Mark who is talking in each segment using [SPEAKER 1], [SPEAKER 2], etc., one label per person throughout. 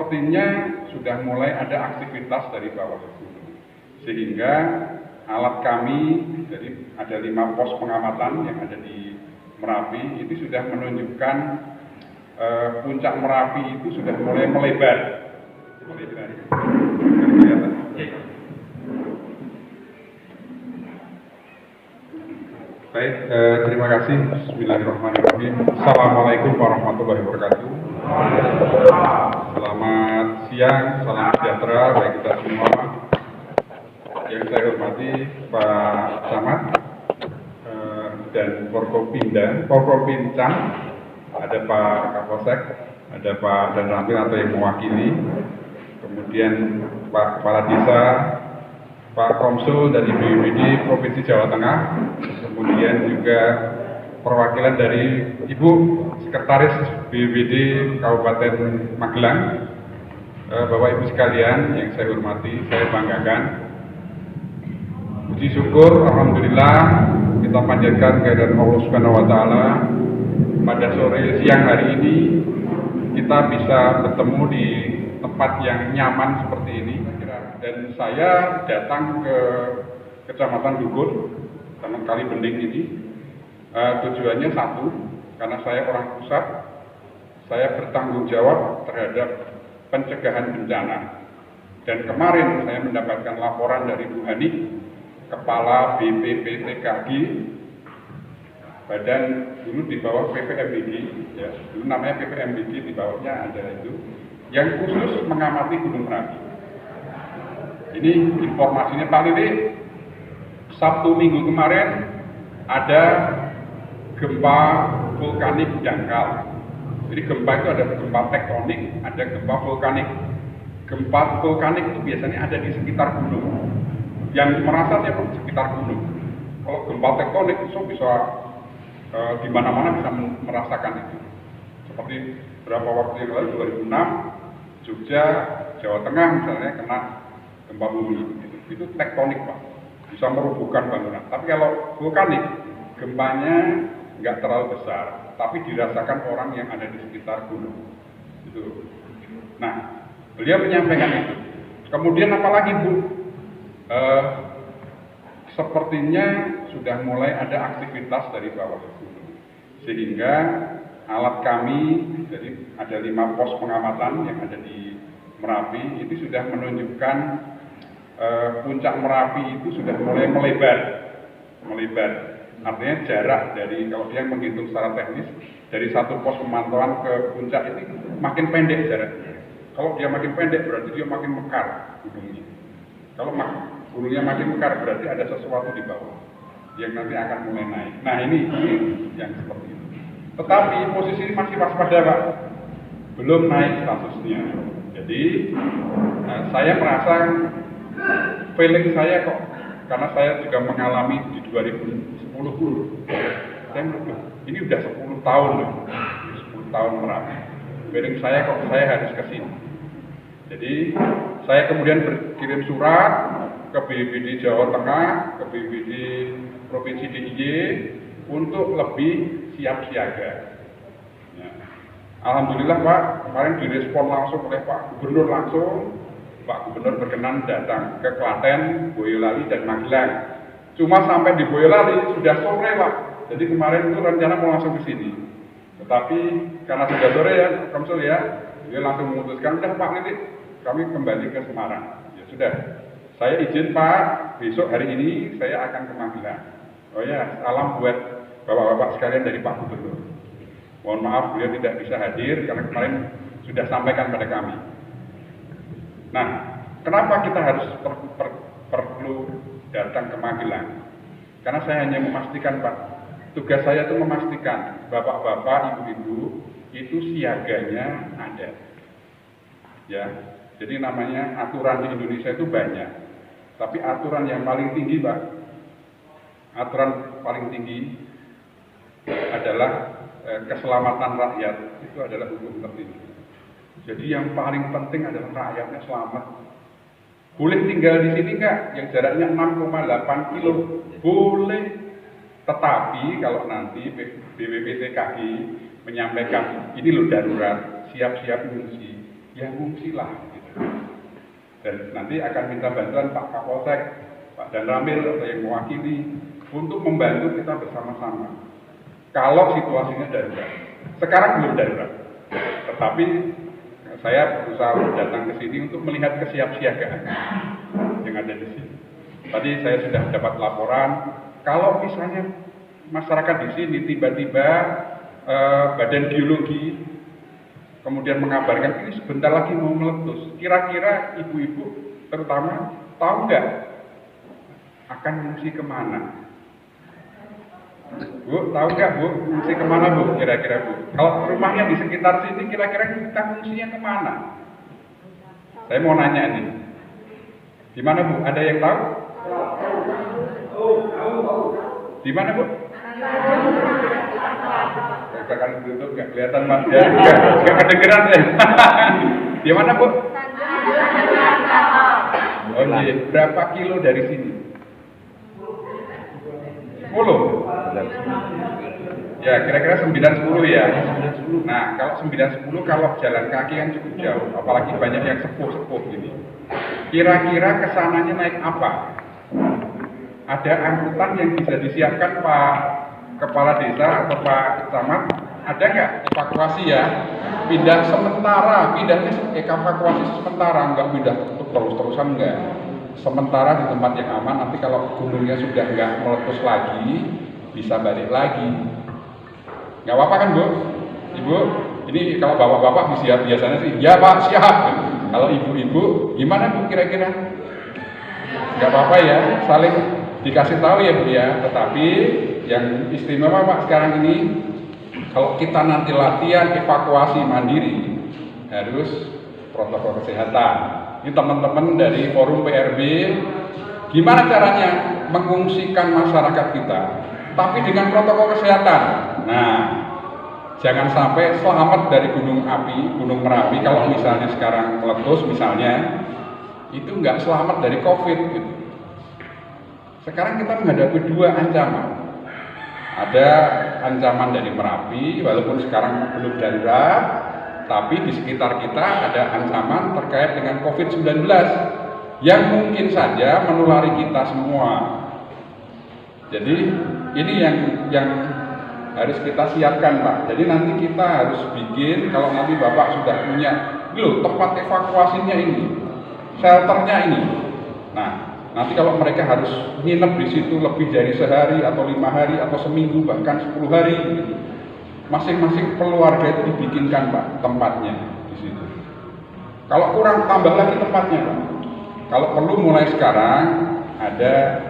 [SPEAKER 1] sepertinya sudah mulai ada aktivitas dari bawah gunung, sehingga alat kami, jadi ada 5 pos pengamatan yang ada di Merapi, itu sudah menunjukkan puncak Merapi itu sudah mulai melebar. Baik, terima kasih. Bismillahirrahmanirrahim. Assalamualaikum warahmatullahi wabarakatuh. Selamat siang, salam sejahtera bagi kita semua. Yang saya hormati Pak Camat dan Forkopincam, ada Pak Kapolsek, ada Pak Danramil atau yang mewakili, kemudian Pak Kepala Desa, Pak Komsul dari BPBD Provinsi Jawa Tengah, kemudian juga perwakilan dari Ibu Sekretaris BPBD Kabupaten Magelang, Bapak Ibu sekalian yang saya hormati, saya banggakan. Puji syukur, alhamdulillah kita panjatkan kehadirat Allah Subhanahu wa taala. Pada sore siang hari ini kita bisa bertemu di tempat yang nyaman seperti ini. Dan saya datang ke Kecamatan Dugun, Taman Kali Bening ini, tujuannya satu, karena saya orang pusat, saya bertanggung jawab terhadap pencegahan bencana. Dan kemarin saya mendapatkan laporan dari Bu Hani, Kepala BPPTKG, badan dulu di bawah PPMBG, ya, dulu namanya PPMBG, di bawahnya ada itu, yang khusus mengamati Gunung Merapi. Ini informasinya Pak Lili, Sabtu Minggu kemarin ada gempa vulkanik dangkal. Jadi gempa itu ada gempa tektonik, ada gempa vulkanik. Gempa vulkanik itu biasanya ada di sekitar gunung. Yang merasanya di sekitar gunung. Kalau gempa tektonik itu bisa di mana-mana bisa merasakan itu. Seperti beberapa waktu yang lalu 2006, Jogja, Jawa Tengah misalnya kena gempa bumi, itu tektonik Pak, bisa merubuhkan bangunan. Tapi kalau vulkanik, gempanya nggak terlalu besar, tapi dirasakan orang yang ada di sekitar gunung. Itu. Nah, beliau menyampaikan itu. Kemudian apalagi Bu? Sepertinya sudah mulai ada aktivitas dari bawah gunung, sehingga alat kami, jadi ada 5 pos pengamatan yang ada di Merapi, itu sudah menunjukkan puncak Merapi itu sudah mulai melebar. Artinya jarak dari, kalau dia menghitung secara teknis, dari satu pos pemantauan ke puncak ini makin pendek jaraknya. Kalau dia makin pendek berarti dia makin mekar gunungnya. Kalau gunungnya makin mekar berarti ada sesuatu di bawah yang nanti akan mulai naik. Nah ini yang seperti itu. Tetapi posisi ini masih waspada Pak, belum naik statusnya. Jadi saya merasa, feeling saya kok, karena saya juga mengalami di 2010 dulu. Saya menurut, ini udah 10 tahun loh, 10 tahun Merapi. Feeling saya kok saya harus ke sini. Jadi saya kemudian berkirim surat ke BPBD Jawa Tengah, ke BPBD Provinsi DIY untuk lebih siap siaga. Ya. Alhamdulillah Pak, kemarin direspon langsung oleh Pak Gubernur langsung. Pak Gubernur berkenan datang ke Klaten, Boyolali, dan Magelang. Cuma sampai di Boyolali sudah sore Pak. Jadi kemarin itu rencana mau langsung ke sini. Tetapi karena sudah sore ya, Komsul ya, dia langsung memutuskan, udah Pak Lilik, kami kembali ke Semarang. Ya sudah, saya izin Pak, besok hari ini saya akan ke Magelang. Oh ya, salam buat Bapak-bapak sekalian dari Pak Gubernur. Mohon maaf beliau tidak bisa hadir karena kemarin sudah sampaikan pada kami. Nah, kenapa kita harus perlu datang ke Magelang? Karena saya hanya memastikan Pak, tugas saya itu memastikan bapak-bapak, ibu-ibu itu siaganya ada. Ya, jadi namanya aturan di Indonesia itu banyak. Tapi aturan yang paling tinggi Pak, aturan paling tinggi adalah keselamatan rakyat, itu adalah hukum tertinggi. Jadi yang paling penting adalah rakyatnya selamat. Boleh tinggal di sini enggak? Yang jaraknya 6,8 kilo boleh. Tetapi kalau nanti BPPTKG menyampaikan ini loh darurat, siap-siap mengungsi. ya ngungsilah gitu. Dan nanti akan minta bantuan Pak Kapolsek, Pak Danramil atau yang mewakili untuk membantu kita bersama-sama. Kalau situasinya darurat, sekarang belum darurat, tetapi saya berusaha datang ke sini untuk melihat kesiapsiagaan yang ada di sini. Tadi saya sudah dapat laporan, kalau misalnya masyarakat di sini tiba-tiba badan geologi kemudian mengabarkan ini sebentar lagi mau meletus, kira-kira ibu-ibu terutama tahu nggak akan mengungsi kemana? Bu, tahu nggak Bu, mengungsi kemana Bu, kira-kira Bu? Kalau rumahnya di sekitar sini, kira-kira kita mengungsinya kemana? Saya mau nanya ini, di mana Bu? Ada yang tahu? Di mana Bu? Kan duduk nggak kelihatan Mas ya, nggak kedengeran ya. Di mana Bu? Oh iya, berapa kilo dari sini? 10? Ya, kira-kira 9-10 ya. Nah, kalau 9-10 kalau jalan kaki kan cukup jauh, apalagi banyak yang sepuh-sepuh gini. Kira-kira kesananya naik apa? Ada angkutan yang bisa disiapkan Pak Kepala Desa atau Pak Camat? Ada nggak evakuasi ya? Pindah sementara, pindahnya evakuasi sementara, nggak pindah terus-terusan nggak. Sementara di tempat yang aman, nanti kalau gunungnya sudah nggak meletus lagi, bisa balik lagi. Nggak apa-apa kan Bu? Ibu, ini kalau bapak-bapak biasanya sih, ya Pak siap. Kalau ibu-ibu, gimana Bu kira-kira? Nggak apa-apa ya, saling dikasih tahu ya Bu ya. Tetapi yang istimewa Pak sekarang ini, kalau kita nanti latihan evakuasi mandiri, harus protokol kesehatan. Ini teman-teman dari forum PRB, gimana caranya mengungsikan masyarakat kita, tapi dengan protokol kesehatan. Nah, jangan sampai selamat dari gunung api, gunung Merapi, kalau misalnya sekarang meletus misalnya, itu nggak selamat dari COVID gitu. Sekarang kita menghadapi dua ancaman. Ada ancaman dari Merapi, walaupun sekarang belum darurat, tapi di sekitar kita ada ancaman terkait dengan COVID-19 yang mungkin saja menulari kita semua. Jadi ini yang harus kita siapkan Pak. Jadi nanti kita harus bikin, kalau nanti Bapak sudah punya, loh tempat evakuasinya ini, shelternya ini. Nah, nanti kalau mereka harus nginep di situ lebih dari sehari atau 5 hari atau seminggu bahkan 10 hari gitu. Masing-masing keluarga itu dibikinkan Pak tempatnya di situ. Kalau kurang tambah lagi tempatnya Pak. Kalau perlu mulai sekarang ada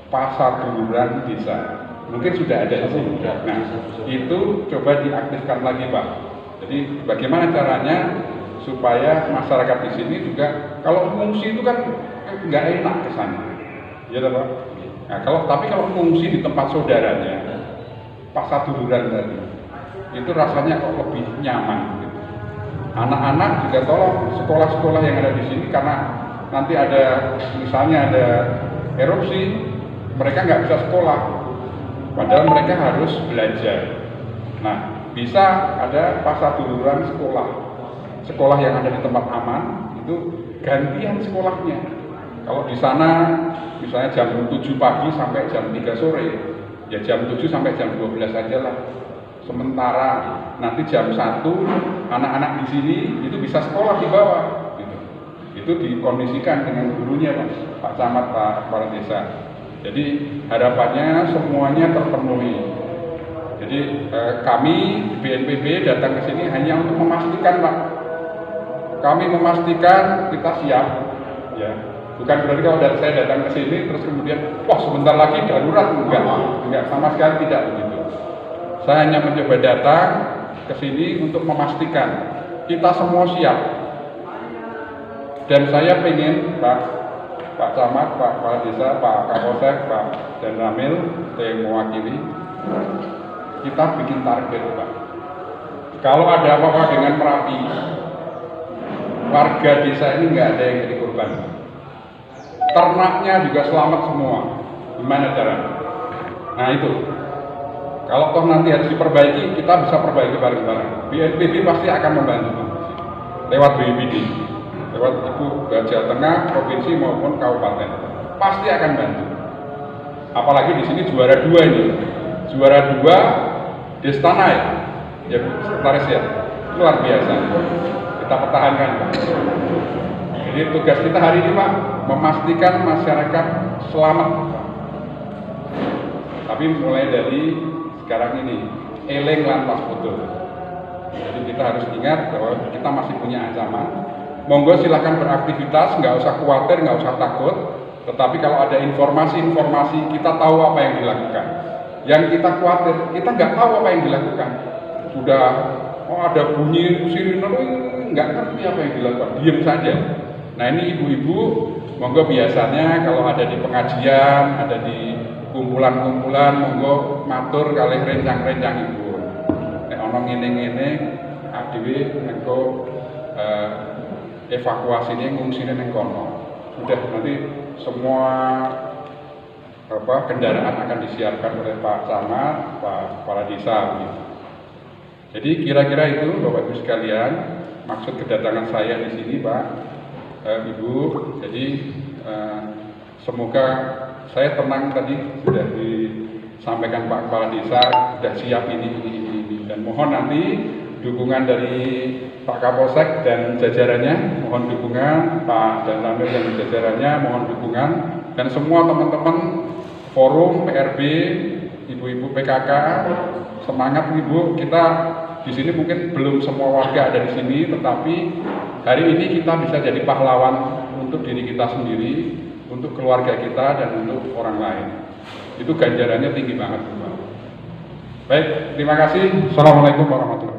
[SPEAKER 1] pasar duluran desa. Mungkin sudah ada di sini. Nah, itu coba diaktifkan lagi Pak. Jadi bagaimana caranya supaya masyarakat di sini juga kalau mengungsi itu kan nggak enak kesannya, ya Pak. Nah, kalau mengungsi di tempat saudaranya, pasar duluran tadi, itu rasanya kok lebih nyaman. Gitu. Anak-anak juga tolong sekolah-sekolah yang ada di sini karena nanti ada misalnya ada erupsi, mereka nggak bisa sekolah, padahal mereka harus belajar. Nah, bisa ada pasar duluran sekolah yang ada di tempat aman itu gantian sekolahnya. Kalau di sana misalnya jam 7 pagi sampai jam 3 sore, ya jam 7 sampai jam 12 saja lah. Sementara nanti jam 1 anak-anak di sini itu bisa sekolah di bawah gitu. Itu dikondisikan dengan gurunya Pak Camat, Pak Kepala Desa. Jadi harapannya semuanya terpenuhi. Jadi kami di BNPB datang ke sini hanya untuk memastikan Pak. Kami memastikan kita siap ya. Bukan berarti kalau saya datang ke sini terus kemudian wah sebentar lagi darurat, enggak sama sekali tidak begitu. Saya hanya mencoba datang ke sini untuk memastikan kita semua siap. Dan saya ingin Pak Camat, Pak Kepala Desa, Pak Kapolsek, Pak Danramil yang mewakili, kita bikin target Pak. Kalau ada apa-apa dengan Merapi, warga desa ini nggak ada yang jadi korban. Ternaknya juga selamat semua. Gimana caranya? Nah itu. Kalau toh nanti harus diperbaiki, kita bisa perbaiki bareng-bareng. BNPB pasti akan membantu. lewat BPD, lewat Ibu Jawa Tengah, provinsi maupun kabupaten, pasti akan bantu. Apalagi di sini juara 2 ini, juara 2 Destana ya Bu Sekretaris ya, luar biasa. Kita pertahankan Pak. Jadi tugas kita hari ini Pak, memastikan masyarakat selamat. Tapi mulai dari sekarang ini, eling lan waspada. Jadi kita harus ingat bahwa kita masih punya ancaman. Monggo silakan beraktivitas, nggak usah khawatir, nggak usah takut. Tetapi kalau ada informasi-informasi, kita tahu apa yang dilakukan. Yang kita khawatir, kita nggak tahu apa yang dilakukan. Sudah, ada bunyi sirine, nggak ngerti apa yang dilakukan, diam saja. Nah ini ibu-ibu, monggo biasanya kalau ada di pengajian, ada di kumpulan-kumpulan, monggo matur kalih rencang-rencang ibu. Nek ana ngene-ngene, dhewe engko evakuasinya ngungsine ning kono. Sudah nanti semua kendaraan akan disiapkan oleh Pak Camat, Pak Kepala Desa. Begitu. Jadi kira-kira itu Bapak Ibu sekalian maksud kedatangan saya di sini Pak, Ibu. Jadi semoga saya tenang tadi sudah disampaikan Pak Kepala Desa sudah siap ini dan mohon nanti dukungan dari Pak Kapolsek dan jajarannya, mohon dukungan Pak Danramil dan jajarannya, mohon dukungan dan semua teman-teman forum PRB, ibu-ibu PKK, semangat Ibu. Kita di sini mungkin belum semua warga ada di sini, tetapi hari ini kita bisa jadi pahlawan untuk diri kita sendiri, untuk keluarga kita dan untuk orang lain. Itu ganjarannya tinggi banget. Baik, terima kasih. Assalamualaikum warahmatullahi wabarakatuh.